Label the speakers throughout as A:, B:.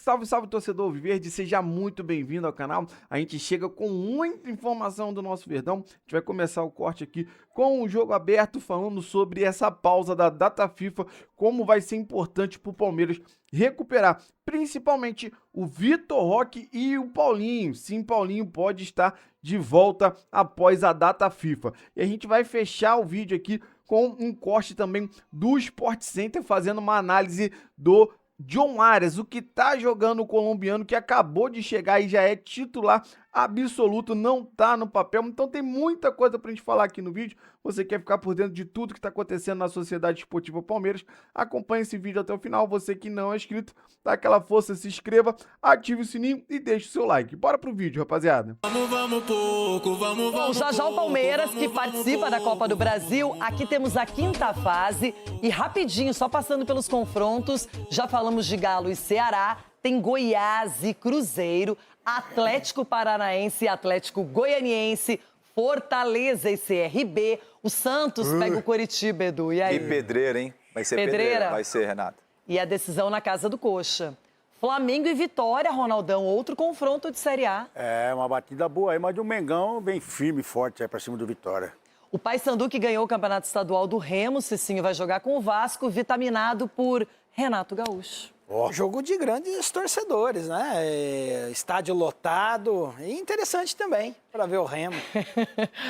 A: Salve, salve, torcedor alviverde, seja muito bem-vindo ao canal. A gente chega com muita informação do nosso Verdão. A gente vai começar o corte aqui com o jogo aberto, falando sobre essa pausa da data FIFA, como vai ser importante para o Palmeiras recuperar, principalmente o Vitor Roque e o Paulinho. Sim, Paulinho pode estar de volta após a data FIFA. E a gente vai fechar o vídeo aqui com um corte também do Sport Center, fazendo uma análise do John Arias, o que tá jogando o colombiano, que acabou de chegar e já é titular absoluto, não tá no papel. Então tem muita coisa pra gente falar aqui no vídeo. Você quer ficar por dentro de tudo que tá acontecendo na Sociedade Esportiva Palmeiras? Acompanhe esse vídeo até o final. Você que não é inscrito, dá aquela força, se inscreva, ative o sininho e deixe o seu like. Bora pro vídeo, rapaziada.
B: Bom, já o Palmeiras, que participa da Copa do Brasil, aqui temos a quinta fase e rapidinho, só passando pelos confrontos, já falamos de Galo e Ceará, tem Goiás e Cruzeiro, Atlético Paranaense e Atlético Goianiense, Fortaleza e CRB, o Santos pega o Coritiba, Edu, e aí?
C: Que pedreira, hein? Vai ser pedreira? Vai ser, Renata.
B: E a decisão na casa do Coxa. Flamengo e Vitória, Ronaldão, outro confronto de Série A.
D: É, uma batida boa aí, mas o Mengão bem firme e forte aí pra cima do Vitória.
B: O Paysandu, que ganhou o Campeonato Estadual do Remo, Cicinho vai jogar com o Vasco, vitaminado por Renato Gaúcho.
E: Jogo de grandes torcedores, né? Estádio lotado e interessante também para ver o Remo.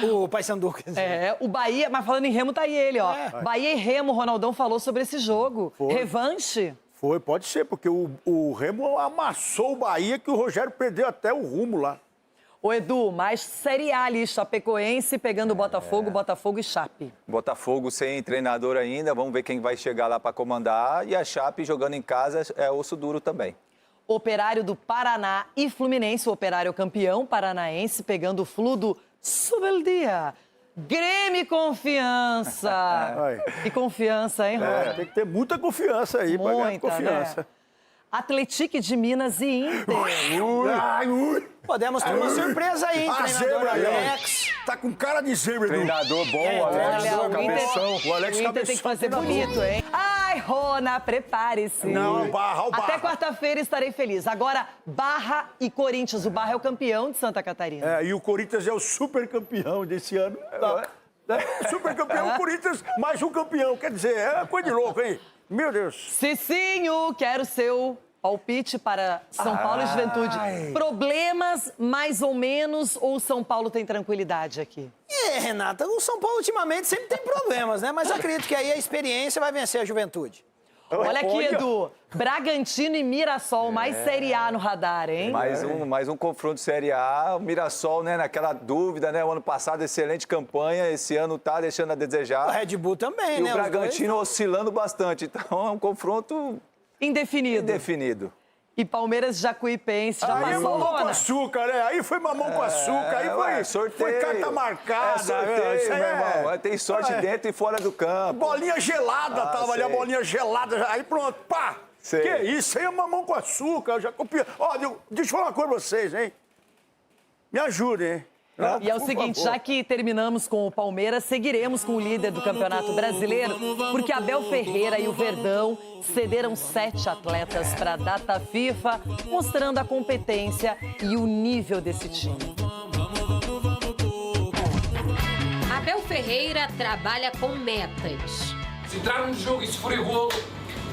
E: O Paysandu, quer dizer.
B: O Bahia, mas falando em Remo, tá aí ele, ó. Bahia e Remo, o Ronaldão falou sobre esse jogo. Revanche?
D: Foi, pode ser, porque o Remo amassou o Bahia, que o Rogério perdeu até o rumo lá.
B: Ô, Edu, mais Série A ali, Chapecoense pegando Botafogo, Botafogo e Chape.
C: Botafogo sem treinador ainda, vamos ver quem vai chegar lá para comandar. E a Chape jogando em casa é osso duro também.
B: Operário do Paraná e Fluminense, o Operário campeão paranaense, pegando o Flu do Subeldia. Grêmio e Confiança. Que confiança, hein, Rô?
D: Tem que ter muita confiança aí para ganhar confiança.
B: Né? Atlético de Minas e Inter.
E: Podemos ter uma surpresa aí, treinador Alex.
D: Tá com cara de zebra, Edu.
C: Treinador bom, Alex.
D: O Alex
B: O Inter tem que fazer bonito, hein? Ai, Rona, prepare-se.
D: Não, Barra.
B: Até quarta-feira estarei feliz. Agora, Barra e Corinthians. O Barra é o campeão de Santa Catarina.
D: E o Corinthians é o super campeão desse ano. Super campeão, o Corinthians mais um campeão. Quer dizer, é coisa de louco, hein? Meu Deus.
B: Cicinho, quero seu palpite para São Paulo e Juventude. Problemas, mais ou menos, ou São Paulo tem tranquilidade aqui?
E: Renata, o São Paulo ultimamente sempre tem problemas, né? Mas acredito que aí a experiência vai vencer a Juventude.
B: Olha aqui, Edu. Bragantino e Mirassol, mais Série A no radar, hein?
C: Mais um confronto de Série A. O Mirassol, né, naquela dúvida, né? O ano passado, excelente campanha. Esse ano tá deixando a desejar.
E: O Red Bull também, né?
C: E o Bragantino oscilando bastante. Então, é um confronto
B: indefinido. E Palmeiras e Jacuipense já
D: aí
B: passou,
D: mamão com açúcar, né? Aí foi mamão com açúcar, aí foi
C: sorteio.
D: Foi carta marcada.
C: Sorteio, meu irmão. Tem sorte dentro e fora do campo.
D: Bolinha gelada tava ali, a bolinha gelada. Aí pronto, pá.
C: Sei.
D: Que isso? Aí é mamão com açúcar, eu já copiei. Ó, deixa eu falar uma coisa pra vocês, hein? Me ajudem, hein?
B: E é o seguinte, já que terminamos com o Palmeiras, seguiremos com o líder do Campeonato Brasileiro, porque Abel Ferreira e o Verdão cederam 7 atletas para a data FIFA, mostrando a competência e o nível desse time.
F: Abel Ferreira trabalha com metas.
G: Se entrarmos no jogo e se for golo,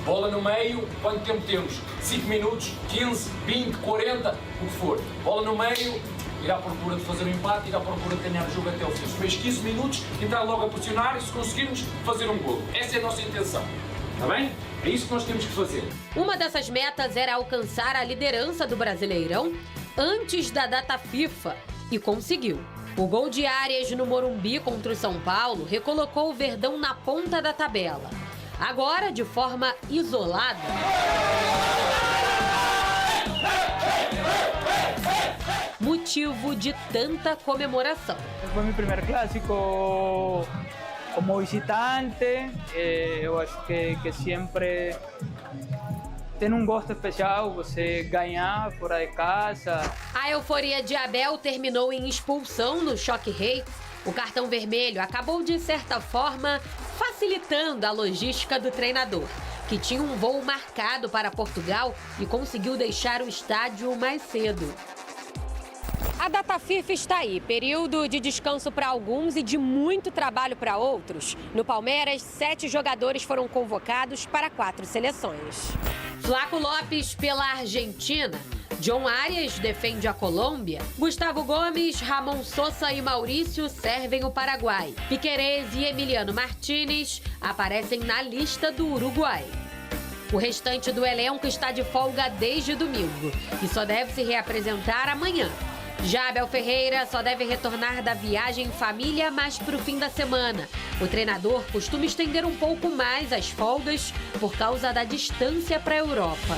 G: bola no meio, quanto tempo temos? 5 minutos, 15, 20, 40, o que for. Bola no meio, ir à procura de fazer um empate, ir à procura de ganhar o jogo até o fim. Os primeiros 15 minutos, entrar logo a pressionar e se conseguirmos fazer um golo. Essa é a nossa intenção. Está bem? É isso que nós temos que fazer.
F: Uma dessas metas era alcançar a liderança do Brasileirão antes da data FIFA e conseguiu. O gol de Arias no Morumbi contra o São Paulo recolocou o Verdão na ponta da tabela. Agora, de forma isolada, motivo de tanta comemoração.
H: Foi meu primeiro clássico como visitante. Eu acho que sempre tem um gosto especial você ganhar fora de casa.
F: A euforia de Abel terminou em expulsão no Choque Rei. O cartão vermelho acabou, de certa forma, facilitando a logística do treinador. que tinha um voo marcado para Portugal e conseguiu deixar o estádio mais cedo. A data FIFA está aí, período de descanso para alguns e de muito trabalho para outros. No Palmeiras, 7 jogadores foram convocados para 4 seleções. Flaco Lopes pela Argentina. John Arias defende a Colômbia. Gustavo Gomes, Ramon Sosa e Maurício servem o Paraguai. Piquerez e Emiliano Martínez aparecem na lista do Uruguai. O restante do elenco está de folga desde domingo e só deve se reapresentar amanhã. Já Abel Ferreira só deve retornar da viagem em família mais para o fim da semana. O treinador costuma estender um pouco mais as folgas por causa da distância para a Europa.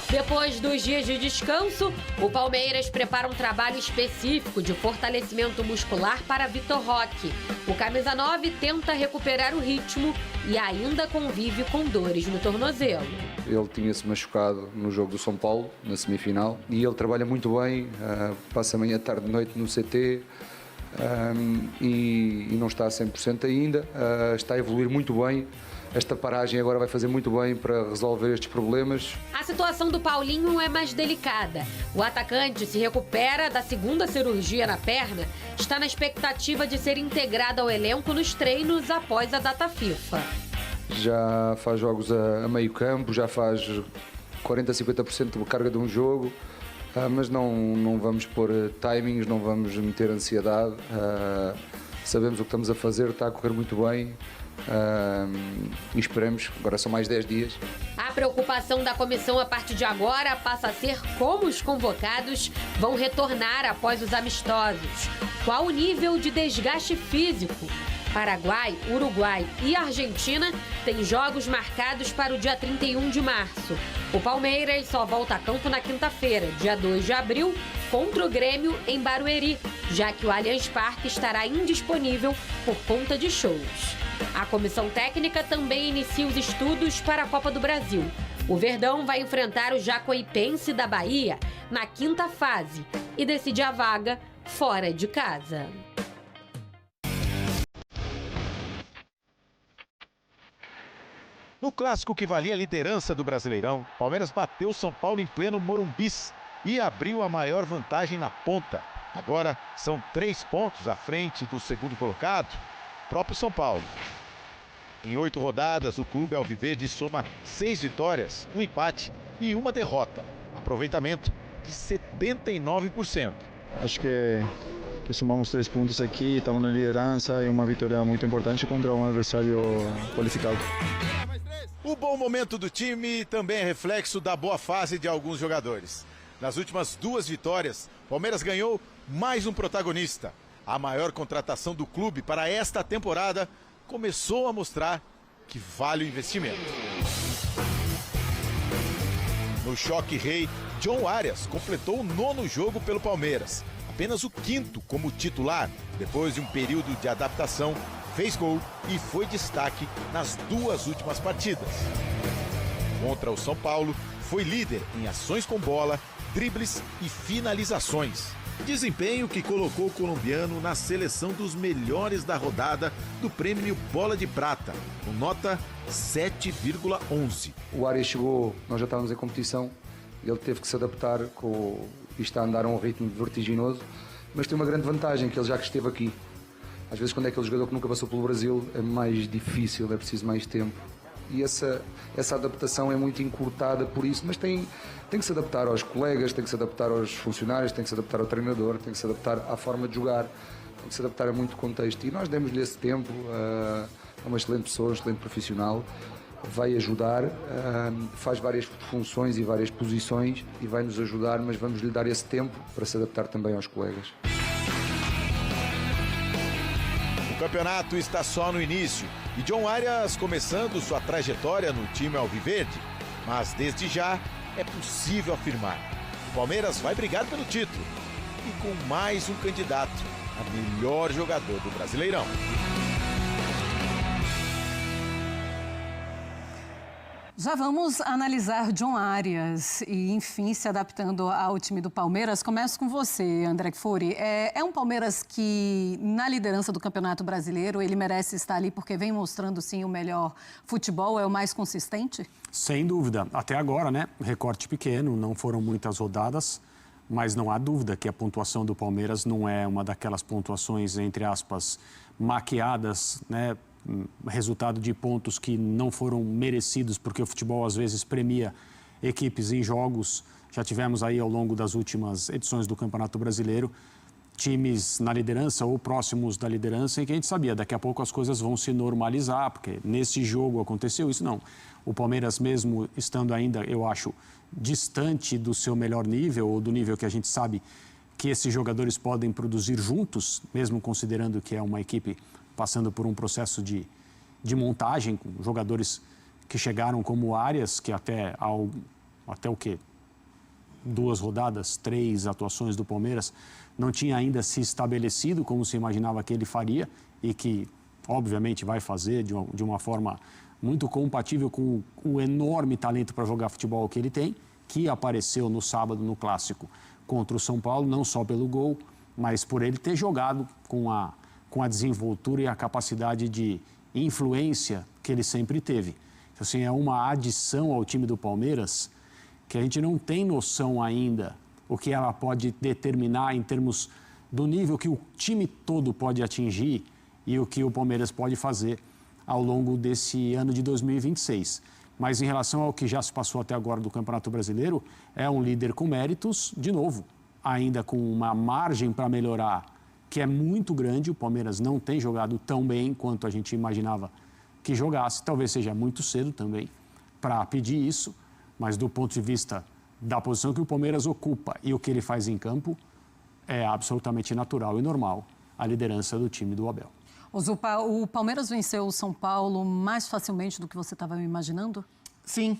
F: Depois dos dias de descanso, o Palmeiras prepara um trabalho específico de fortalecimento muscular para Vitor Roque. O camisa 9 tenta recuperar o ritmo e ainda convive com dores no tornozelo.
I: Ele tinha-se machucado no jogo do São Paulo, na semifinal, e ele trabalha muito bem, passa manhã, tarde e noite no CT e não está a 100% ainda, está a evoluir muito bem. Esta paragem agora vai fazer muito bem para resolver estes problemas.
F: A situação do Paulinho é mais delicada. O atacante se recupera da segunda cirurgia na perna, está na expectativa de ser integrado ao elenco nos treinos após a data FIFA.
I: Já faz jogos a meio campo, já faz 40% a 50% de carga de um jogo, mas não vamos pôr timings, não vamos meter ansiedade. Sabemos o que estamos a fazer, está a correr muito bem. E esperamos, agora são mais 10 dias.
F: A preocupação da comissão a partir de agora passa a ser como os convocados vão retornar após os amistosos. Qual o nível de desgaste físico? Paraguai, Uruguai e Argentina têm jogos marcados para o dia 31 de março. O Palmeiras só volta a campo na quinta-feira, dia 2 de abril, contra o Grêmio em Barueri, já que o Allianz Parque estará indisponível por conta de shows. A comissão técnica também inicia os estudos para a Copa do Brasil. O Verdão vai enfrentar o Jacuipense da Bahia na quinta fase e decide a vaga fora de casa.
J: No clássico que valia a liderança do Brasileirão, Palmeiras bateu São Paulo em pleno Morumbi e abriu a maior vantagem na ponta. Agora são 3 pontos à frente do segundo colocado, próprio São Paulo. Em 8 rodadas, o clube alviverde soma 6 vitórias, 1 empate e 1 derrota. Aproveitamento de 79%.
K: Acho que somamos 3 pontos aqui, estamos na liderança e uma vitória muito importante contra um adversário qualificado.
J: O bom momento do time também é reflexo da boa fase de alguns jogadores. Nas últimas 2 vitórias, Palmeiras ganhou mais um protagonista. A maior contratação do clube para esta temporada começou a mostrar que vale o investimento. No choque rei, John Arias completou o 9º jogo pelo Palmeiras. Apenas o 5º como titular, depois de um período de adaptação, fez gol e foi destaque nas 2 últimas partidas. Contra o São Paulo, foi líder em ações com bola, dribles e finalizações. Desempenho que colocou o colombiano na seleção dos melhores da rodada do prêmio Bola de Prata, com nota 7,11.
I: O Arias chegou, nós já estávamos em competição, ele teve que se adaptar, e está a andar a um ritmo vertiginoso, mas tem uma grande vantagem, que ele já que esteve aqui. Às vezes, quando é aquele jogador que nunca passou pelo Brasil, é mais difícil, é preciso mais tempo. E essa adaptação é muito encurtada por isso, mas tem que se adaptar aos colegas, tem que se adaptar aos funcionários, tem que se adaptar ao treinador, tem que se adaptar à forma de jogar, tem que se adaptar a muito contexto. E nós demos-lhe esse tempo, é uma excelente pessoa, um excelente profissional, vai ajudar, faz várias funções e várias posições e vai nos ajudar, mas vamos lhe dar esse tempo para se adaptar também aos colegas.
J: O campeonato está só no início e John Arias começando sua trajetória no time alviverde, mas desde já é possível afirmar: o Palmeiras vai brigar pelo título e com mais um candidato a melhor jogador do Brasileirão.
L: Já vamos analisar John Arias e, enfim, se adaptando ao time do Palmeiras. Começo com você, André Kfouri. É um Palmeiras que, na liderança do Campeonato Brasileiro, ele merece estar ali porque vem mostrando, sim, o melhor futebol, é o mais consistente?
M: Sem dúvida. Até agora, né? Recorte pequeno, não foram muitas rodadas, mas não há dúvida que a pontuação do Palmeiras não é uma daquelas pontuações, entre aspas, maquiadas, né? Resultado de pontos que não foram merecidos, porque o futebol às vezes premia equipes em jogos. Já tivemos aí ao longo das últimas edições do Campeonato Brasileiro times na liderança ou próximos da liderança em que a gente sabia, daqui a pouco as coisas vão se normalizar, porque nesse jogo aconteceu isso. Não, o Palmeiras mesmo estando ainda, eu acho, distante do seu melhor nível ou do nível que a gente sabe que esses jogadores podem produzir juntos, mesmo considerando que é uma equipe passando por um processo de montagem, com jogadores que chegaram como Arias, que até o quê? 2 rodadas, 3 atuações do Palmeiras, não tinha ainda se estabelecido como se imaginava que ele faria e que, obviamente, vai fazer de uma forma muito compatível com o enorme talento para jogar futebol que ele tem, que apareceu no sábado no Clássico contra o São Paulo, não só pelo gol, mas por ele ter jogado com a desenvoltura e a capacidade de influência que ele sempre teve. Então, assim, é uma adição ao time do Palmeiras que a gente não tem noção ainda o que ela pode determinar em termos do nível que o time todo pode atingir e o que o Palmeiras pode fazer ao longo desse ano de 2026. Mas em relação ao que já se passou até agora do Campeonato Brasileiro, é um líder com méritos, de novo, ainda com uma margem para melhorar que é muito grande. O Palmeiras não tem jogado tão bem quanto a gente imaginava que jogasse. Talvez seja muito cedo também para pedir isso, mas do ponto de vista da posição que o Palmeiras ocupa e o que ele faz em campo, é absolutamente natural e normal a liderança do time do Abel.
L: Zupa, o Palmeiras venceu o São Paulo mais facilmente do que você estava imaginando?
N: Sim,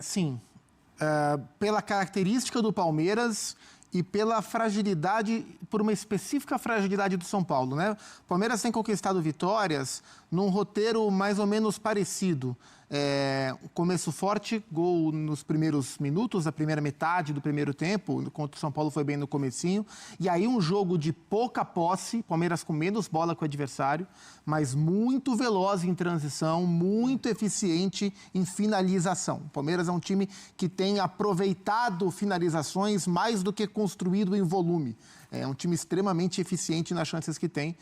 N: sim. Pela característica do Palmeiras e pela fragilidade, por uma específica fragilidade do São Paulo, né? O Palmeiras tem conquistado vitórias num roteiro mais ou menos parecido. Começo forte, gol nos primeiros minutos, da primeira metade do primeiro tempo, contra o São Paulo foi bem no comecinho. E aí um jogo de pouca posse, Palmeiras com menos bola que o adversário, mas muito veloz em transição, muito eficiente em finalização. O Palmeiras é um time que tem aproveitado finalizações mais do que construído em volume. É um time extremamente eficiente nas chances que tem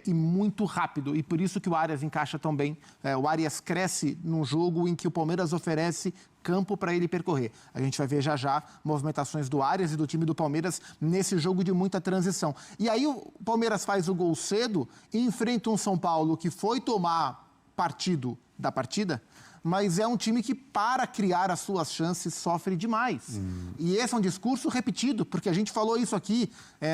N: e muito rápido. E por isso que o Arias encaixa tão bem. O Arias cresce num jogo em que o Palmeiras oferece campo para ele percorrer. A gente vai ver já movimentações do Arias e do time do Palmeiras nesse jogo de muita transição. E aí o Palmeiras faz o gol cedo e enfrenta um São Paulo que foi tomar partido da partida, mas é um time que, para criar as suas chances, sofre demais. E esse é um discurso repetido, porque a gente falou isso aqui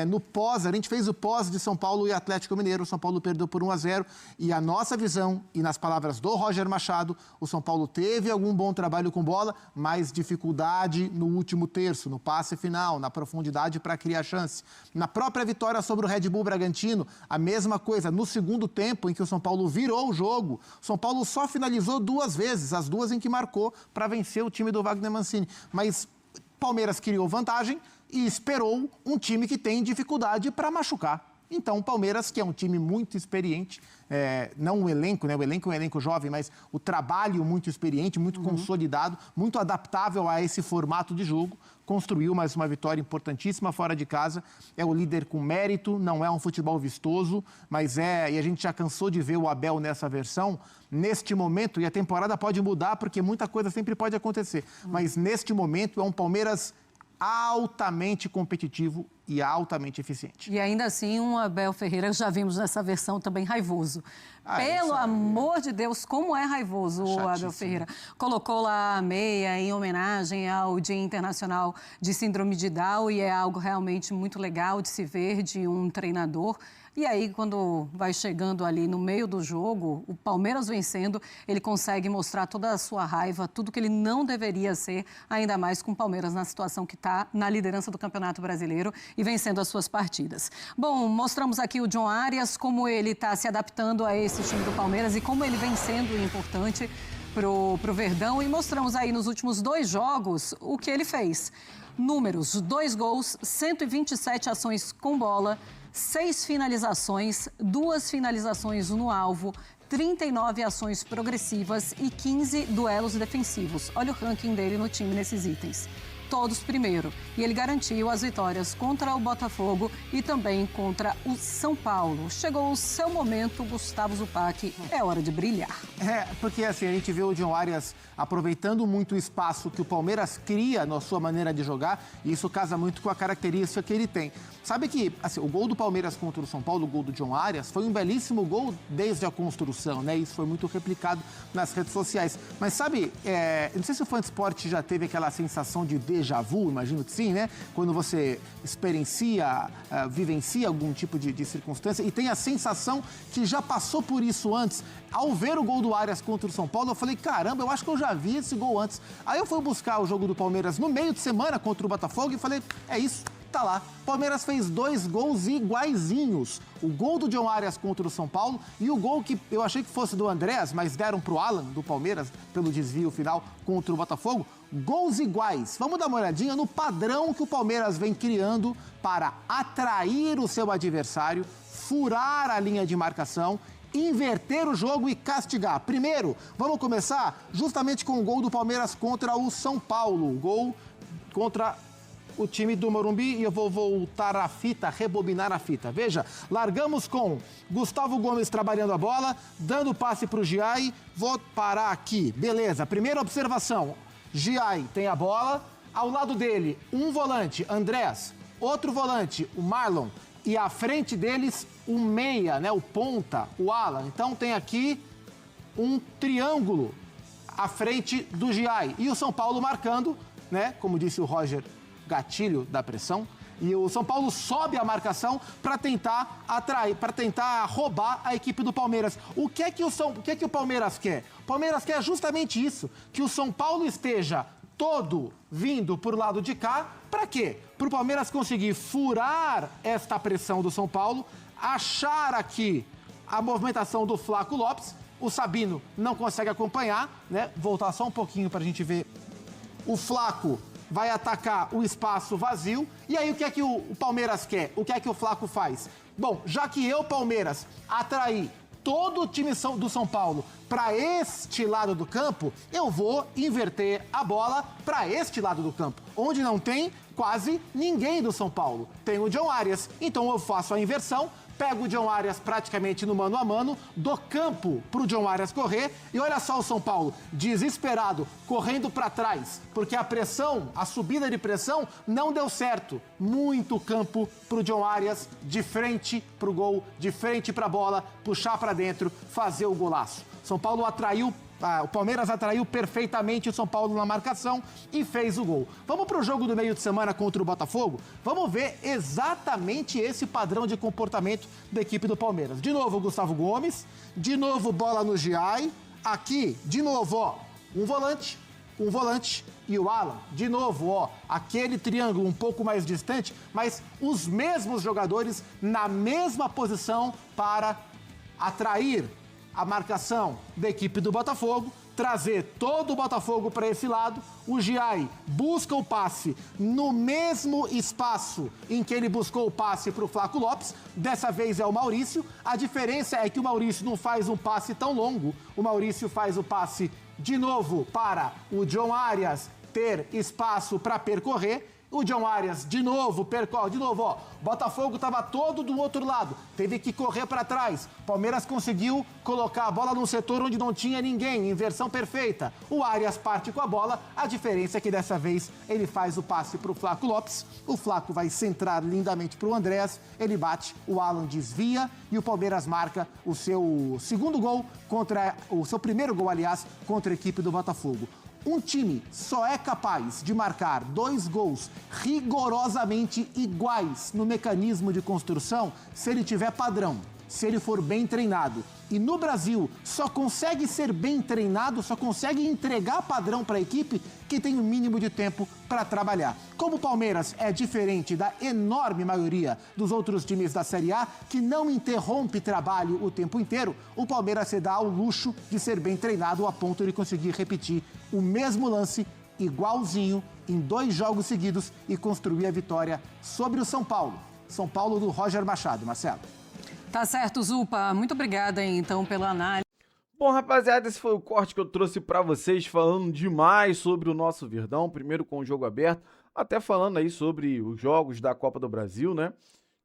N: no pós, a gente fez o pós de São Paulo e Atlético Mineiro, o São Paulo perdeu por 1-0, e a nossa visão, e nas palavras do Roger Machado, o São Paulo teve algum bom trabalho com bola, mas dificuldade no último terço, no passe final, na profundidade para criar chance. Na própria vitória sobre o Red Bull Bragantino, a mesma coisa. No segundo tempo, em que o São Paulo virou o jogo, o São Paulo só finalizou 2 vezes, as 2 em que marcou para vencer o time do Wagner Mancini. Mas Palmeiras criou vantagem e esperou um time que tem dificuldade para machucar. Então, o Palmeiras, que é um time muito experiente, não o elenco, né? O elenco é um elenco jovem, mas o trabalho muito experiente, muito consolidado, muito adaptável a esse formato de jogo, construiu mais uma vitória importantíssima fora de casa. É o líder com mérito, não é um futebol vistoso, mas e a gente já cansou de ver o Abel nessa versão. Neste momento, e a temporada pode mudar, porque muita coisa sempre pode acontecer, mas neste momento é um Palmeiras altamente competitivo e altamente eficiente.
L: E ainda assim, um Abel Ferreira, já vimos nessa versão também raivoso. Pelo amor de Deus, como é raivoso o Abel Ferreira. Colocou lá a meia em homenagem ao Dia Internacional de Síndrome de Down e é algo realmente muito legal de se ver de um treinador. E aí, quando vai chegando ali no meio do jogo, o Palmeiras vencendo, ele consegue mostrar toda a sua raiva, tudo que ele não deveria ser, ainda mais com o Palmeiras na situação que está na liderança do Campeonato Brasileiro e vencendo as suas partidas. Bom, mostramos aqui o John Arias, como ele está se adaptando a esse time do Palmeiras e como ele vem sendo importante. pro Verdão e mostramos aí nos últimos 2 jogos o que ele fez. Números, 2 gols, 127 ações com bola, 6 finalizações, 2 finalizações no alvo, 39 ações progressivas e 15 duelos defensivos. Olha o ranking dele no time nesses itens. Todos primeiro. E ele garantiu as vitórias contra o Botafogo e também contra o São Paulo. Chegou o seu momento, Gustavo Zupac, é hora de brilhar.
N: Porque assim, a gente vê o John Arias aproveitando muito o espaço que o Palmeiras cria na sua maneira de jogar, e isso casa muito com a característica que ele tem. Sabe que assim, o gol do Palmeiras contra o São Paulo, o gol do John Arias, foi um belíssimo gol desde a construção, né? Isso foi muito replicado nas redes sociais. Mas sabe, não sei se o Fã de Esporte já teve aquela sensação de déjà vu, imagino que sim, né? Quando você experiencia, vivencia algum tipo de circunstância e tem a sensação que já passou por isso antes. Ao ver o gol do Arias contra o São Paulo, eu falei, caramba, eu acho que eu já vi esse gol antes. Aí eu fui buscar o jogo do Palmeiras no meio de semana contra o Botafogo e falei, é isso. Tá lá. Palmeiras fez 2 gols iguaizinhos. O gol do John Arias contra o São Paulo e o gol que eu achei que fosse do Andrés, mas deram pro Alan, do Palmeiras, pelo desvio final contra o Botafogo. Gols iguais. Vamos dar uma olhadinha no padrão que o Palmeiras vem criando para atrair o seu adversário, furar a linha de marcação, inverter o jogo e castigar. Primeiro, vamos começar justamente com o gol do Palmeiras contra o São Paulo. O gol contra o time do Morumbi, e eu vou voltar a fita, rebobinar a fita. Veja, largamos com Gustavo Gomes trabalhando a bola, dando passe para o Giai. Vou parar aqui. Beleza, primeira observação. Giai tem a bola, ao lado dele um volante, Andrés, outro volante, o Marlon, e à frente deles o meia, né, o ponta, o Alan. Então tem aqui um triângulo à frente do Giai. E o São Paulo marcando, né, como disse o Roger, gatilho da pressão, e o São Paulo sobe a marcação para tentar atrair, para tentar roubar a equipe do Palmeiras. O que é que o Palmeiras quer? O Palmeiras quer justamente isso, que o São Paulo esteja todo vindo por lado de cá. Para quê? Para o Palmeiras conseguir furar esta pressão do São Paulo, achar aqui a movimentação do Flaco Lopes. O Sabino não consegue acompanhar, né? Voltar só um pouquinho para a gente ver. O Flaco vai atacar o espaço vazio. E aí, o que é que o Palmeiras quer? O que é que o Flaco faz? Bom, já que eu, Palmeiras, atraí todo o time do São Paulo para este lado do campo, eu vou inverter a bola para este lado do campo, onde não tem quase ninguém do São Paulo. Tem o John Arias, então eu faço a inversão, pego o John Arias praticamente no mano a mano, dou campo pro John Arias correr, e olha só o São Paulo, desesperado, correndo para trás, porque a pressão, a subida de pressão não deu certo. Muito campo pro John Arias, de frente pro gol, de frente pra bola, puxar para dentro, fazer o golaço. São Paulo atraiu, o Palmeiras atraiu perfeitamente o São Paulo na marcação e fez o gol. Vamos para o jogo do meio de semana contra o Botafogo? Vamos ver exatamente esse padrão de comportamento da equipe do Palmeiras. De novo o Gustavo Gomes, de novo bola no Giai, aqui, de novo, ó, um volante e o Alan. De novo, ó, aquele triângulo um pouco mais distante, mas os mesmos jogadores na mesma posição para atrair a marcação da equipe do Botafogo, trazer todo o Botafogo para esse lado. O Giai busca o passe no mesmo espaço em que ele buscou o passe para o Flaco Lopes. Dessa vez é o Maurício. A diferença é que o Maurício não faz um passe tão longo. O Maurício faz o passe de novo para o John Arias ter espaço para percorrer. O John Arias, de novo, percorre, de novo, ó. Botafogo estava todo do outro lado, teve que correr para trás. Palmeiras conseguiu colocar a bola num setor onde não tinha ninguém, inversão perfeita. O Arias parte com a bola, a diferença é que dessa vez ele faz o passe para o Flaco Lopes. O Flaco vai centrar lindamente para o Andrés, ele bate, o Alan desvia e o Palmeiras marca o seu segundo gol o seu primeiro gol, aliás, contra a equipe do Botafogo. Um time só é capaz de marcar 2 gols rigorosamente iguais no mecanismo de construção se ele tiver padrão, se ele for bem treinado. e no Brasil só consegue ser bem treinado, só consegue entregar padrão para a equipe que tem o mínimo de tempo para trabalhar. Como o Palmeiras é diferente da enorme maioria dos outros times da Série A, que não interrompe trabalho o tempo inteiro, o Palmeiras se dá ao luxo de ser bem treinado a ponto de conseguir repetir o mesmo lance igualzinho em 2 jogos seguidos e construir a vitória sobre o São Paulo. São Paulo do Roger Machado. Marcelo.
L: Tá certo, Zupa. Muito obrigada, então, pela análise.
A: Bom, rapaziada, esse foi o corte que eu trouxe pra vocês, falando demais sobre o nosso Verdão, primeiro com o jogo aberto, até falando aí sobre os jogos da Copa do Brasil, né?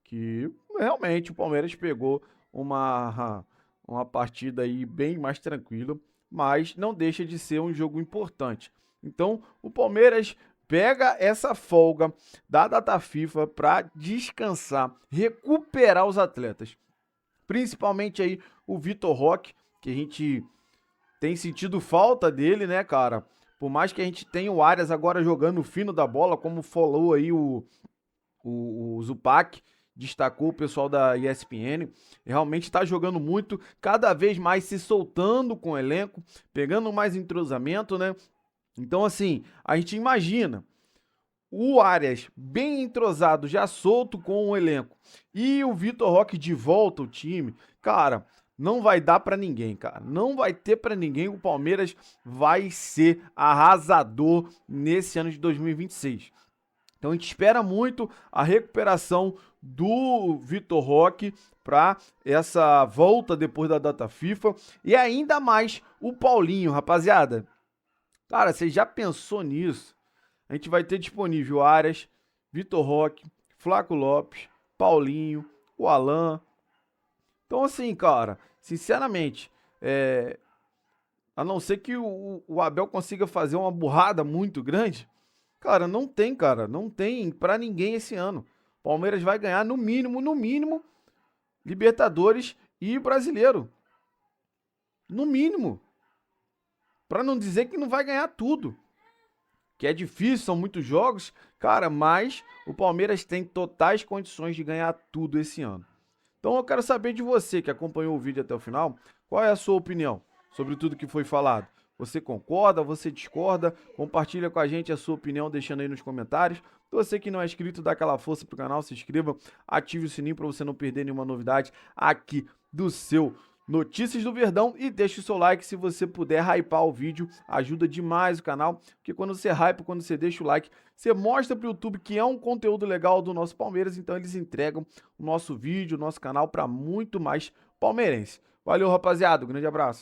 A: Que realmente o Palmeiras pegou uma partida aí bem mais tranquila, mas não deixa de ser um jogo importante. Então, o Palmeiras pega essa folga da data FIFA para descansar, recuperar os atletas. Principalmente aí o Vitor Roque, que a gente tem sentido falta dele, né, cara? Por mais que a gente tenha o Arias agora jogando o fino da bola, como falou aí o Zupac, destacou o pessoal da ESPN, realmente está jogando muito, cada vez mais se soltando com o elenco, pegando mais entrosamento, né? Então, assim, a gente imagina o Arias bem entrosado, já solto com o elenco, e o Vitor Roque de volta ao time, cara, não vai dar pra ninguém, cara. Não vai ter pra ninguém. O Palmeiras vai ser arrasador nesse ano de 2026. Então a gente espera muito a recuperação do Vitor Roque para essa volta depois da data FIFA. E ainda mais o Paulinho, rapaziada. Cara, você já pensou nisso? A gente vai ter disponível Arias, Vitor Roque, Flaco Lopes, Paulinho, o Alan. Então assim, cara, sinceramente, a não ser que o Abel consiga fazer uma burrada muito grande, cara, não tem pra ninguém esse ano. Palmeiras vai ganhar no mínimo, Libertadores e Brasileiro. No mínimo. Pra não dizer que não vai ganhar tudo. Que é difícil, são muitos jogos, cara, mas o Palmeiras tem totais condições de ganhar tudo esse ano. Então eu quero saber de você que acompanhou o vídeo até o final, qual é a sua opinião sobre tudo que foi falado? Você concorda, você discorda? Compartilha com a gente a sua opinião deixando aí nos comentários. Você que não é inscrito, dá aquela força pro canal, se inscreva, ative o sininho para você não perder nenhuma novidade aqui do seu Notícias do Verdão e deixe o seu like se você puder hypar o vídeo, ajuda demais o canal, porque quando você hypa, quando você deixa o like, você mostra pro YouTube que é um conteúdo legal do nosso Palmeiras, então eles entregam o nosso vídeo, o nosso canal para muito mais palmeirense. Valeu, rapaziada, um grande abraço.